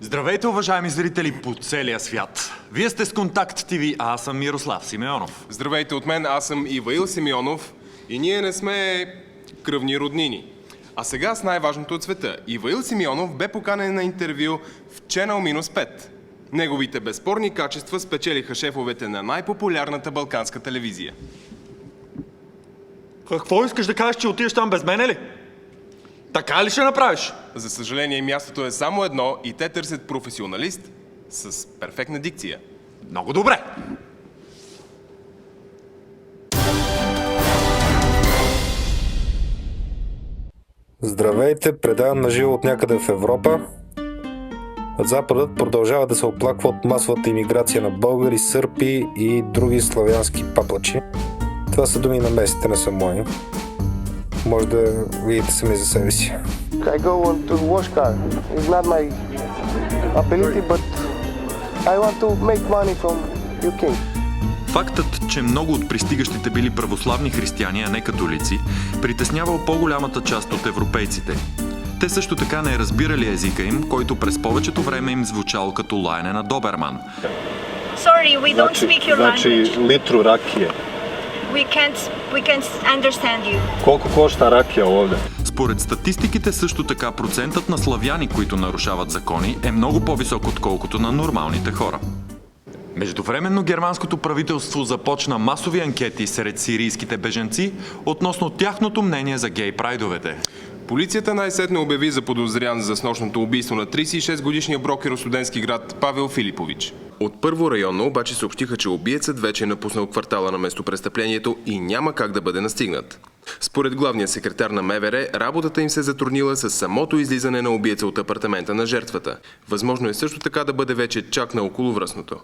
Здравейте, уважаеми зрители по целия свят! Вие сте с Контакт ТВ, а аз съм Мирослав Симеонов. Здравейте от мен, аз съм Иваил Симеонов и ние не сме кръвни роднини. А сега с най-важното от света. Иваил Симеонов бе поканен на интервю в Channel -5. Неговите безспорни качества спечелиха шефовете на най-популярната балканска телевизия. Какво искаш да кажеш, че отидеш там без мене ли? Така ли ще направиш? За съжаление, мястото е само едно и те търсят професионалист с перфектна дикция. Много добре! Здравейте, предавам на живо от някъде в Европа. Западът продължава да се оплаква от масовата имиграция на българи, сърпи и други славянски паплачи. Това са думи на местите, не са мои. Може да видите сами за себе си. I go on to wash car. It's not my ability, but I want to make money from UK. Фактът, че много от пристигащите били православни християни, а не католици, притеснявал по-голямата част от европейците. Те също така не разбирали езика им, който през повечето време им звучал като лаяне на доберман. Sorry, we don't speak your Значи language. литru ракije. We can't understand you. Колко кошта ракija ovdje? Според статистиките също така процентът на славяни, които нарушават закони, е много по-висок отколкото на нормалните хора. Междувременно германското правителство започна масови анкети сред сирийските бежанци относно тяхното мнение за гей прайдовете. Полицията най-сетне обяви за подозрян за снощното убийство на 36-годишния брокер от студентски град Павел Филипович. От първо районно обаче съобщиха, че убиецът вече е напуснал квартала на местопрестъплението и няма как да бъде настигнат. Според главния секретар на МВР, работата им се затруднила с самото излизане на убиеца от апартамента на жертвата. Възможно е също така да бъде вече чак на околовръстното.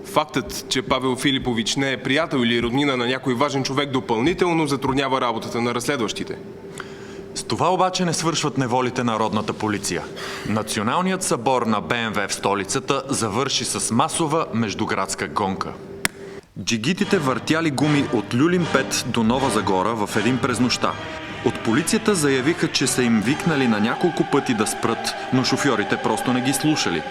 Фактът, че Павел Филипович не е приятел или роднина на някой важен човек, допълнително затруднява работата на разследващите. С това обаче не свършват неволите на родната полиция. Националният събор на БМВ в столицата завърши с масова междуградска гонка. Джигитите въртяли гуми от Люлин 5 до Нова Загора в един през нощта. От полицията заявиха, че са им викнали на няколко пъти да спрат, но шофьорите просто не ги слушали.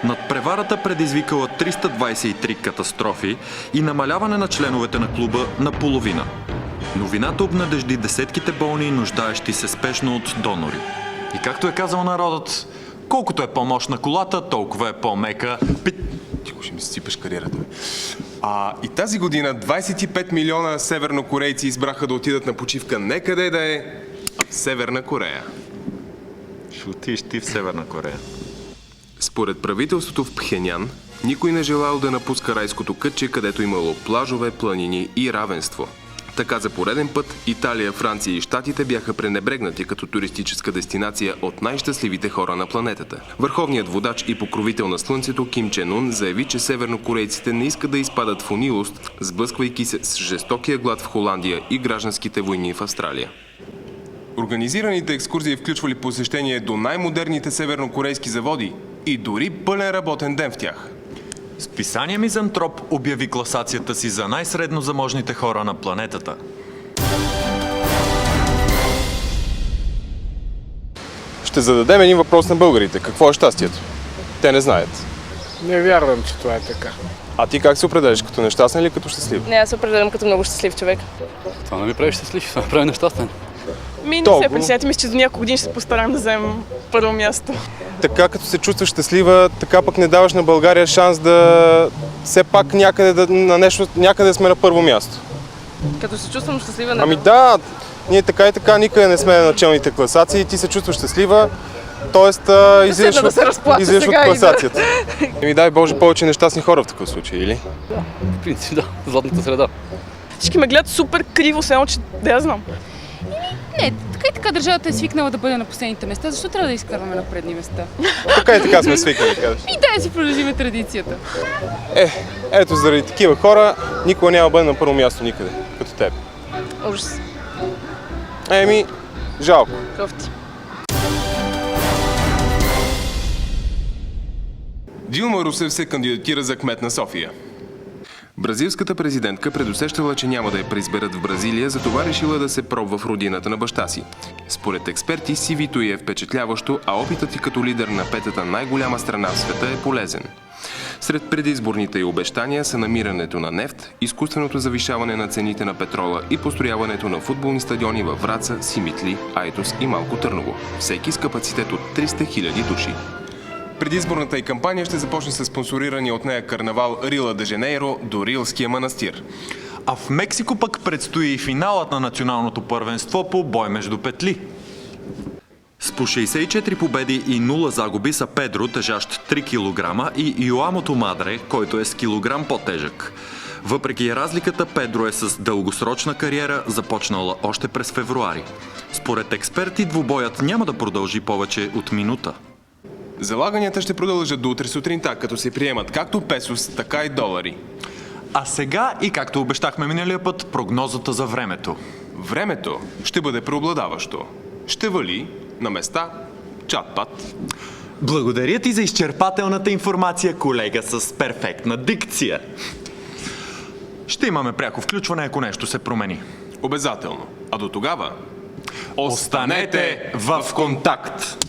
Надпреварата предизвикала 323 катастрофи и намаляване на членовете на клуба на половина. Новината обнадежди десетките болни и нуждаещи се спешно от донори. И както е казал народът, колкото е по-мощна колата, толкова е по-мека. Тихо, ще ми сипеш кариерата. И тази година 25 милиона севернокорейци избраха да отидат на почивка не къде да е Северна Корея. Ще отидеш ти в Северна Корея. Според правителството в Пхенян, никой не желал да напуска райското кътче, където имало плажове, планини и равенство. Така за пореден път Италия, Франция и Щатите бяха пренебрегнати като туристическа дестинация от най-щастливите хора на планетата. Върховният водач и покровител на Слънцето Ким Чен Ун заяви, че севернокорейците не искат да изпадат в унилост, сблъсквайки се с жестокия глад в Холандия и гражданските войни в Австралия. Организираните екскурзии включвали посещение до най-модерните севернокорейски заводи и дори пълен работен ден в тях. Списание Мизантроп обяви класацията си за най-средно заможните хора на планетата. Ще зададем един въпрос на българите. Какво е щастието? Те не знаят. Не вярвам, че това е така. А ти как се определиш? Като нещастен или като щастлив? Не, аз се определям като много щастлив човек. Това не ми прави щастлив, това ме прави нещастен. Не се притеснете, мисля, че до няколко години ще се постарам да вземем първо място. Така като се чувстваш щастлива, така пък не даваш на България шанс да все пак някъде сме на първо място. Като се чувствам щастлива, не. Ами да, ние така и така никъде не сме на началните класации, ти се чувстваш щастлива, т.е. излизаш от класацията. Еми дай Боже повече нещастни хора в такъв случай, или? В принцип да, златната среда. Всички ме гледат супер криво, само че да я знам. Не, така и така държавата е свикнала да бъде на последните места. Защо трябва да изкарваме на предни места? Така и така сме свикнали, кажеш. И да си продължиме традицията. Ето заради такива хора никога няма да бъде на първо място никъде, като теб. Ужас. Еми, жалко. Кофти. Дилма Русев се кандидатира за кмет на София. Бразилската президентка предусещала, че няма да я преизберат в Бразилия, затова решила да се пробва в родината на баща си. Според експерти, CV-то й е впечатляващо, а опитът й като лидер на петата най-голяма страна в света е полезен. Сред предизборните й обещания са намирането на нефт, изкуственото завишаване на цените на петрола и построяването на футболни стадиони във Враца, Симитли, Айтос и Малко Търново. Всеки с капацитет от 300 000 души. Предизборната й кампания ще започне с спонсорирания от нея карнавал Рила де Жанейро до Рилския манастир. А в Мексико пък предстои и финалът на националното първенство по бой между петли. С по 64 победи и 0 загуби са Педро, тежащ 3 кг, и Йоамото Мадре, който е с килограм по-тежък. Въпреки разликата, Педро е с дългосрочна кариера, започнала още през февруари. Според експерти, двубоят няма да продължи повече от минута. Залаганията ще продължат до утре сутринта, като се приемат както песос, така и долари. А сега, и както обещахме миналия път, прогнозата за времето. Времето ще бъде преобладаващо. Ще вали на места чат-пат. Благодаря ти за изчерпателната информация, колега с перфектна дикция. Ще имаме пряко включване, ако нещо се промени. Обязателно. А до тогава Останете в контакт!